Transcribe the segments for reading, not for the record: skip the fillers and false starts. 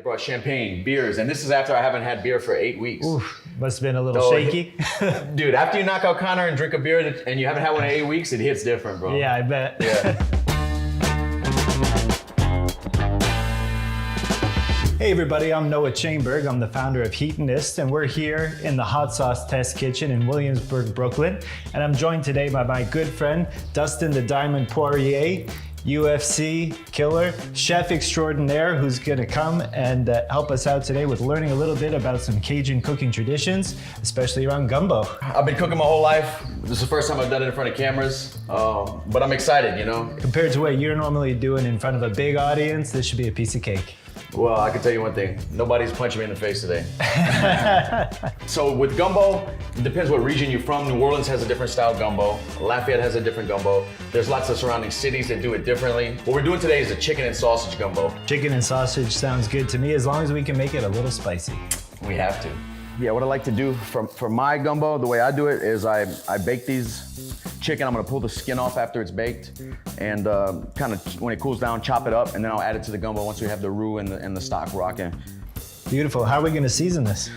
brought champagne, beers, and this is after I haven't had beer for 8 weeks. Oof, must have been a little shaky. Dude, after you knock out Connor and drink a beer and you haven't had one in 8 weeks, it hits different, bro. Yeah, I bet. Yeah. Hey everybody, I'm Noah Chaimberg. I'm the founder of HEATONIST, and we're here in the hot sauce test kitchen in Williamsburg, Brooklyn. And I'm joined today by my good friend, Dustin the Diamond Poirier, UFC killer, chef extraordinaire, who's gonna come and help us out today with learning a little bit about some Cajun cooking traditions, especially around gumbo. I've been cooking my whole life. This is the first time I've done it in front of cameras, but I'm excited, you know? Compared to what you're normally doing in front of a big audience, this should be a piece of cake. Well, I can tell you one thing, nobody's punching me in the face today. So with gumbo, it depends what region you're from. New Orleans has a different style gumbo. Lafayette has a different gumbo. There's lots of surrounding cities that do it differently. What we're doing today is a chicken and sausage gumbo. Chicken and sausage sounds good to me, as long as we can make it a little spicy. We have to. Yeah, what I like to do for my gumbo, the way I do it is I bake these chicken. I'm gonna pull the skin off after it's baked, and kind of when it cools down, chop it up, and then I'll add it to the gumbo once we have the roux and the stock rocking. Beautiful. How are we gonna season this?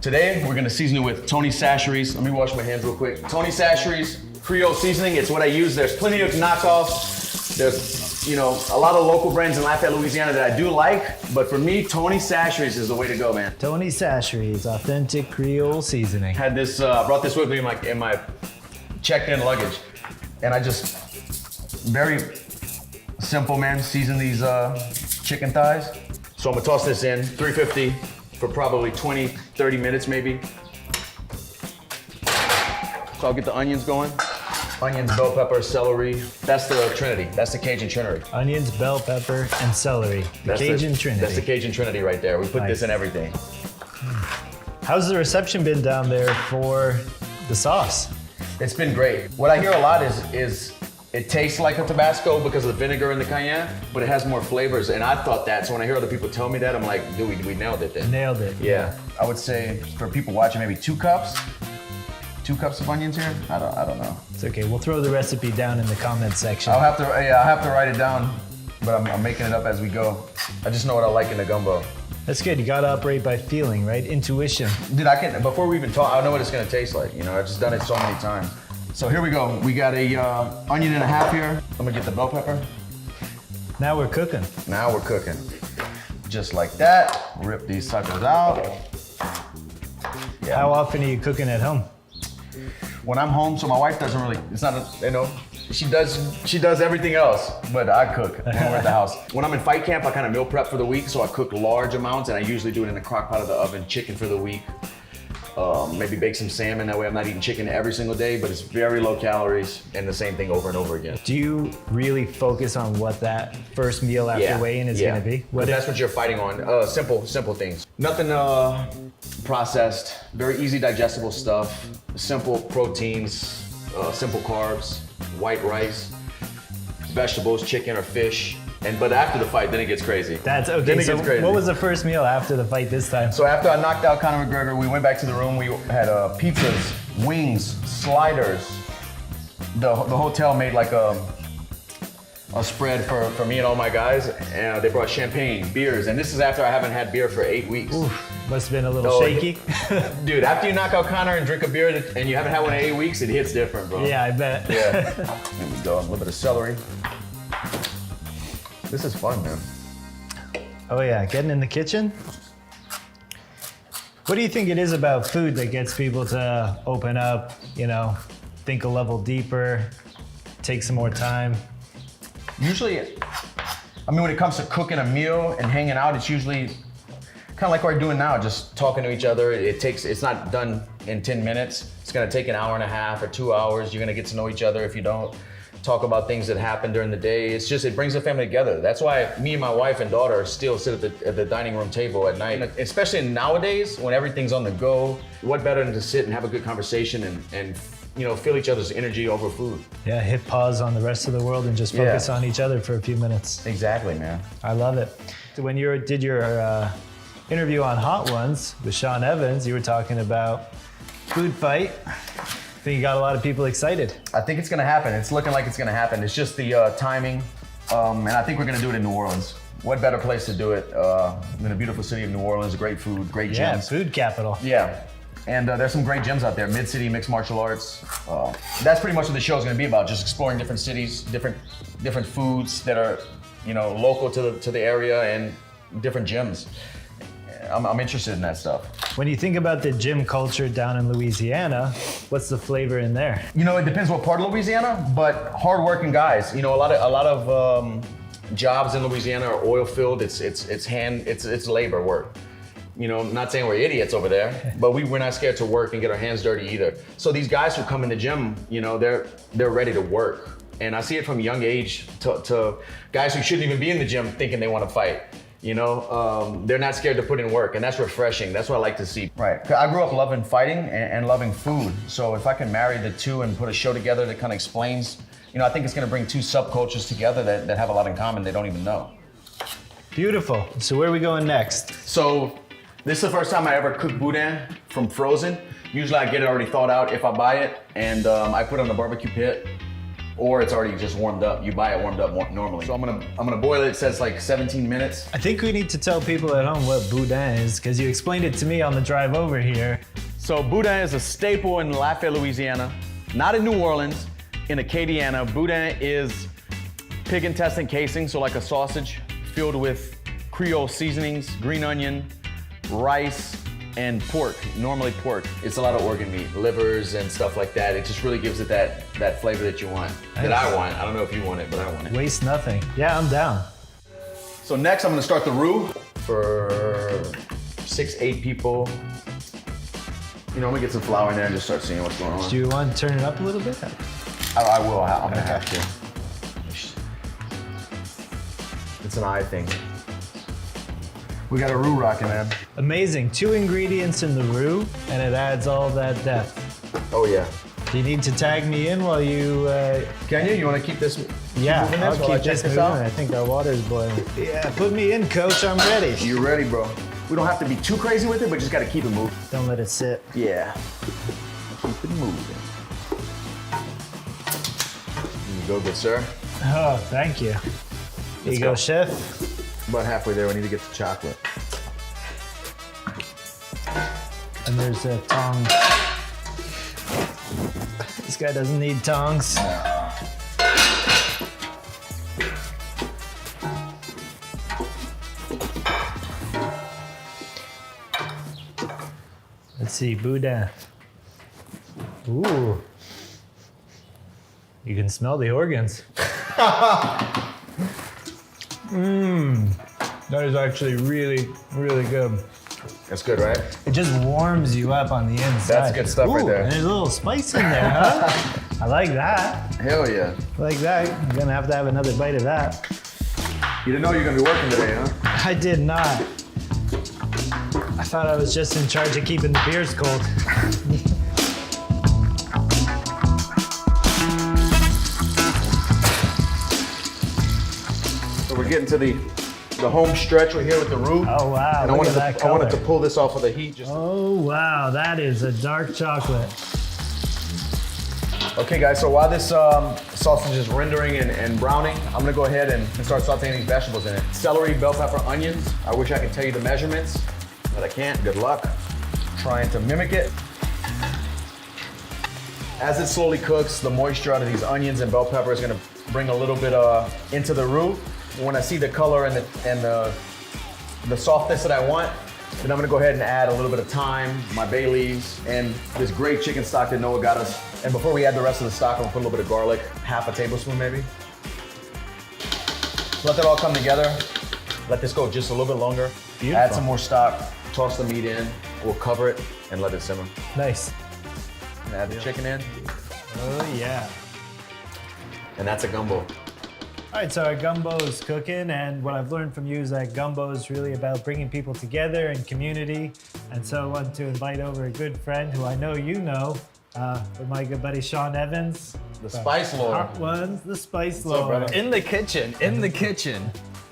Today, we're gonna season it with Tony Chachere's. Let me wash my hands real quick. Tony Chachere's Creole seasoning, it's what I use. There's plenty of knockoffs. There's, you know, a lot of local brands in Lafayette, Louisiana that I do like, but for me, Tony Chachere's is the way to go, man. Tony Chachere's authentic Creole seasoning. Had this, brought this with me in my checked-in luggage, and I just, very simple, man, season these chicken thighs. So I'm gonna toss this in, 350 for probably 20, 30 minutes maybe. So I'll get the onions going. Onions, bell pepper, celery. That's the Trinity. That's the Cajun Trinity. Onions, bell pepper, and celery. The Cajun Trinity. That's the Cajun Trinity right there. We put this in everything. How's the reception been down there for the sauce? It's been great. What I hear a lot is it tastes like a Tabasco because of the vinegar and the cayenne, but it has more flavors, and I thought that, so when I hear other people tell me that, I'm like, dude, we nailed it then. Nailed it. Yeah. I would say for people watching, maybe 2 cups. 2 cups of onions here? I don't know. It's okay, we'll throw the recipe down in the comments section. I'll have to write it down, but I'm making it up as we go. I just know what I like in the gumbo. That's good, you gotta operate by feeling, right? Intuition. Dude, before we even talk, I know what it's gonna taste like. You know, I've just done it so many times. So here we go. We got a onion and a half here. I'm gonna get the bell pepper. Now we're cooking. Now we're cooking. Just like that. Rip these suckers out. Yeah. How often are you cooking at home? When I'm home, so my wife doesn't really, it's not, you know, she does everything else, but I cook when we're at the house. When I'm in fight camp, I kind of meal prep for the week, so I cook large amounts, and I usually do it in the crock pot of the oven, chicken for the week. Maybe bake some salmon, that way I'm not eating chicken every single day, but it's very low calories, and the same thing over and over again. Do you really focus on what that first meal after weigh-in is gonna be? That's what you're fighting on. Simple things. Nothing processed, very easy digestible stuff, simple proteins, simple carbs, white rice, vegetables, chicken or fish. But after the fight, then it gets crazy. That's okay. Then it so gets crazy. What was the first meal after the fight this time? So after I knocked out Conor McGregor, we went back to the room. We had pizzas, wings, sliders. The hotel made like a spread for me and all my guys, and they brought champagne, beers, and this is after I haven't had beer for 8 weeks. Oof, must have been a little shaky. Dude, after you knock out Conor and drink a beer and you haven't had one in 8 weeks, it hits different, bro. Yeah, I bet. Yeah. Here we go, a little bit of celery. This is fun, man. Oh yeah, getting in the kitchen? What do you think it is about food that gets people to open up, you know, think a level deeper, take some more time? Usually, I mean, when it comes to cooking a meal and hanging out, it's usually kind of like what we're doing now, just talking to each other. It's not done in 10 minutes. It's gonna take an hour and a half or 2 hours. You're gonna get to know each other if you don't. Talk about things that happen during the day. It brings the family together. That's why me and my wife and daughter still sit at the dining room table at night. Especially nowadays when everything's on the go, what better than to sit and have a good conversation and you know, feel each other's energy over food. Yeah, hit pause on the rest of the world and just focus on each other for a few minutes. Exactly, man. I love it. So when you did your interview on Hot Ones with Sean Evans, you were talking about food fight. I think you got a lot of people excited. I think it's gonna happen. It's looking like it's gonna happen. It's just the timing, and I think we're gonna do it in New Orleans. what better place to do it in the beautiful city of New Orleans? Great food, great gyms. Yeah, food capital. Yeah. And there's some great gyms out there. Mid-City Mixed Martial Arts. That's pretty much what the show is going to be about. Just exploring different cities, different foods that are, you know, local to the area, and different gyms. I'm interested in that stuff. When you think about the gym culture down in Louisiana, what's the flavor in there? You know, it depends what part of Louisiana, but hardworking guys. You know, a lot of jobs in Louisiana are oil filled. It's labor work. You know, not saying we're idiots over there, but we're not scared to work and get our hands dirty either. So these guys who come in the gym, you know, they're ready to work. And I see it from a young age to guys who shouldn't even be in the gym thinking they want to fight. You know, they're not scared to put in work, and that's refreshing. That's what I like to see. Right. I grew up loving fighting and loving food. So if I can marry the two and put a show together that kind of explains, you know, I think it's going to bring two subcultures together that have a lot in common they don't even know. Beautiful. So where are we going next? So this is the first time I ever cook boudin from frozen. Usually I get it already thawed out if I buy it, and I put it on the barbecue pit, or it's already just warmed up. You buy it warmed up normally. So I'm gonna boil it. It says like 17 minutes. I think we need to tell people at home what boudin is, because you explained it to me on the drive over here. So boudin is a staple in Lafayette, Louisiana, not in New Orleans, in Acadiana. Boudin is pig intestine casing, so like a sausage, filled with Creole seasonings, green onion, rice, and pork, normally pork. It's a lot of organ meat, livers and stuff like that. It just really gives it that flavor that you want, that I want. I don't know if you want it, but I want it. Waste nothing. Yeah, I'm down. So next I'm gonna start the roux for 6-8 people. You know, I'm gonna get some flour in there and just start seeing what's going on. Do you want to turn it up a little bit? I will, I'm gonna have to. It's an eye thing. We got a roux rocking, man. Amazing. 2 ingredients in the roux, and it adds all that depth. Oh yeah. Do you need to tag me in while you... Can you? You want to keep this? Yeah, moving I'll this while I keep check this this moving. out? I think our water's boiling. Yeah, put me in, coach. I'm ready. You're ready, bro. We don't have to be too crazy with it, but just gotta keep it moving. Don't let it sit. Yeah. Keep it moving. Here you go, good sir. Oh, thank you. Here you go, chef. About halfway there, we need to get the chocolate. And there's a tongs. This guy doesn't need tongs. Let's see, boudin. Ooh. You can smell the organs. That is actually really, really good. That's good, right? It just warms you up on the inside. That's good stuff right there. And there's a little spice in there, huh? I like that. Hell yeah. I like that. I'm gonna have to have another bite of that. You didn't know you were gonna be working today, huh? I did not. I thought I was just in charge of keeping the beers cold. So we're getting to the home stretch right here with the roux. Oh wow, And look at that I wanted color. to pull this off of the heat. Oh wow, that is a dark chocolate. Okay guys, so while this sausage is rendering and browning, I'm gonna go ahead and start sauteing these vegetables in it. Celery, bell pepper, onions. I wish I could tell you the measurements, but I can't. Good luck. Trying to mimic it. As it slowly cooks, the moisture out of these onions and bell pepper is gonna bring a little bit into the roux. When I see the color and the softness that I want, then I'm gonna go ahead and add a little bit of thyme, my bay leaves, and this great chicken stock that Noah got us. And before we add the rest of the stock, I'm gonna put a little bit of garlic, half a tablespoon maybe. Let that all come together. Let this go just a little bit longer. Beautiful. Add some more stock, toss the meat in, we'll cover it and let it simmer. Nice. And add the chicken in, Oh yeah. and that's a gumbo. All right, so our gumbo is cooking, and what I've learned from you is that gumbo is really about bringing people together and community. And so I want to invite over a good friend who I know you know, with my good buddy Sean Evans. The Spice Lord. Hot Ones, the Spice What's up, Lord. brother? In the kitchen, in the kitchen.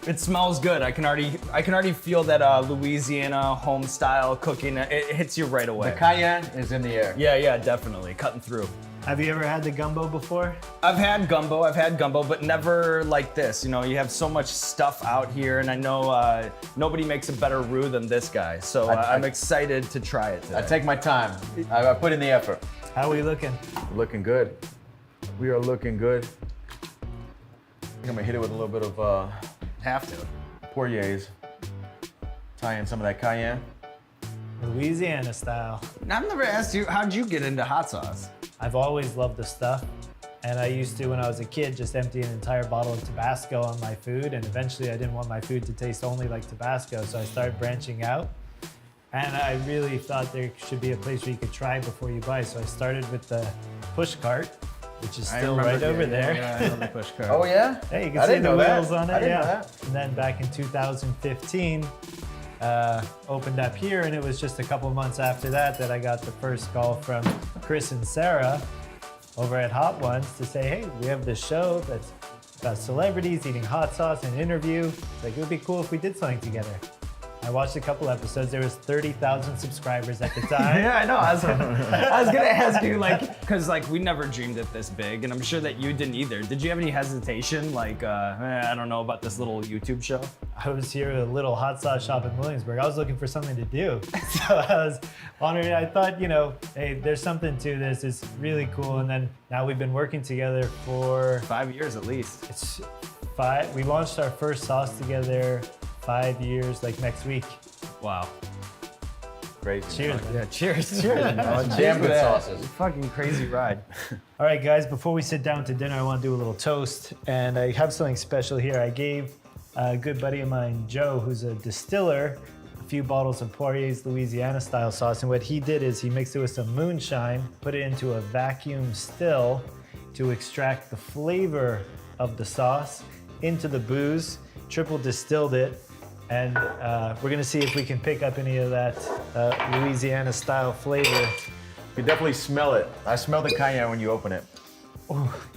It smells good. I can already feel that Louisiana home style cooking. It hits you right The away. cayenne is in the air. Yeah, definitely cutting through. Have you ever had the gumbo before? I've had gumbo, but never like this. You know, you have so much stuff out here, and I know nobody makes a better roux than this guy. So I'm excited to try it today. I take my time. I put in the effort. How are we looking? Looking good. We are looking good. I think I'm gonna hit it with a little bit of Have to. Poirier's. Tie in some of that cayenne. Louisiana style. I've never asked you, how'd you get into hot sauce? I've always loved the stuff. And I used to, when I was a kid, just empty an entire bottle of Tabasco on my food. And eventually I didn't want my food to taste only like Tabasco. So I started branching out. And I really thought there should be a place where you could try before you buy. So I started with the push cart, which is still right over there. Yeah, I know the push cart. Oh yeah? Hey, you I can see didn't the know that. wheels on it. I didn't know Yeah. that. And then back in 2015, opened up here, and it was just a couple months after that I got the first call from Chris and Sarah over at Hot Ones to say, hey, we have this show that's about celebrities eating hot sauce and interview. Like, it would be cool if we did something together. I watched a couple episodes. There was 30,000 subscribers at the time. Yeah, I know. I was gonna ask you, like, cause like we never dreamed it this big, and I'm sure that you didn't either. Did you have any hesitation, like, I don't know about this little YouTube show? I was here at a little hot sauce shop in Williamsburg. I was looking for something to do. So I was honored. I thought, hey, there's something to this. It's really cool. And then now we've been working together for 5 years at least. it's 5. We launched our first sauce together 5 years, like next week. Wow. Crazy. Cheers. Yeah, cheers. Cheers. Damn good sauces. Fucking crazy ride. All right, guys, before we sit down to dinner, I want to do a little toast. And I have something special here. I gave a good buddy of mine, Joe, who's a distiller, a few bottles of Poirier's Louisiana style sauce. And what he did is he mixed it with some moonshine, put it into a vacuum still to extract the flavor of the sauce into the booze, triple distilled it. And we're gonna see if we can pick up any of that Louisiana style flavor. You can definitely smell it. I smell the cayenne when you open it.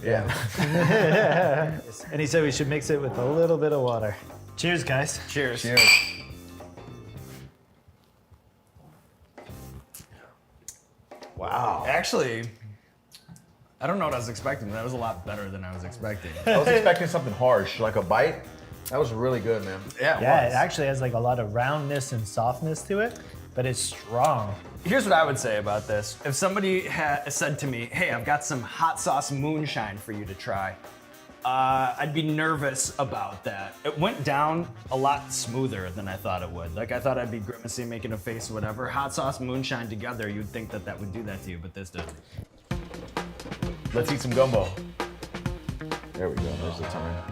Yeah. And he said we should mix it with a little bit of water. Cheers, guys. Cheers. Cheers. Wow. Actually, I don't know what I was expecting, but that was a lot better than I was expecting. I was expecting something harsh, like a bite. That was really good, man. Yeah, Yeah, it actually has like a lot of roundness and softness to it, but it's strong. Here's what I would say about this. If somebody had said to me, hey, I've got some hot sauce moonshine for you to try, I'd be nervous about that. It went down a lot smoother than I thought it would. Like, I thought I'd be grimacing, making a face, or whatever. Hot sauce, moonshine together, you'd think that that would do that to you, but this didn't. Let's eat some gumbo. There we go, there's the time.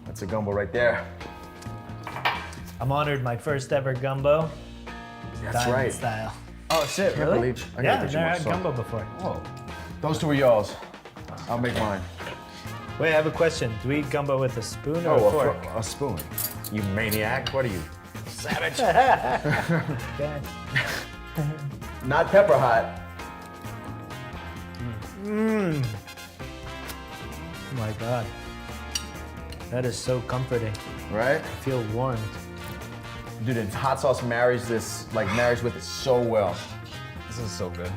That's a gumbo right there. I'm honored, my first ever gumbo. That's Diamond right. style. Oh, shit, Can't really? believe I Yeah, gotta I've get you never more had salt. gumbo before. Whoa. Those two are y'all's. I'll make mine. Wait, I have a question. Do we eat gumbo with a spoon or Oh, a fork? a spoon. You maniac. What are you? Savage. Okay. Not pepper hot. Oh my God. That is so comforting. Right? I feel warmed. Dude, the hot sauce marries with it so well. This is so good.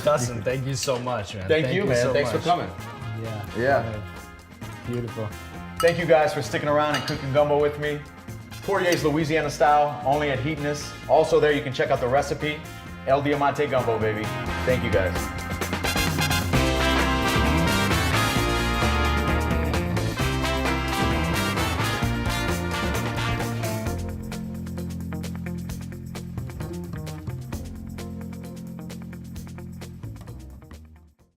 Dustin, thank you so much, man. Thank you, man. so Thanks much. for coming. Yeah. Yeah. honored. Beautiful. Thank you guys for sticking around and cooking gumbo with me. Poirier's Louisiana style, only at HEATONIST. Also there you can check out the recipe. El Diamante Gumbo, baby. Thank you guys.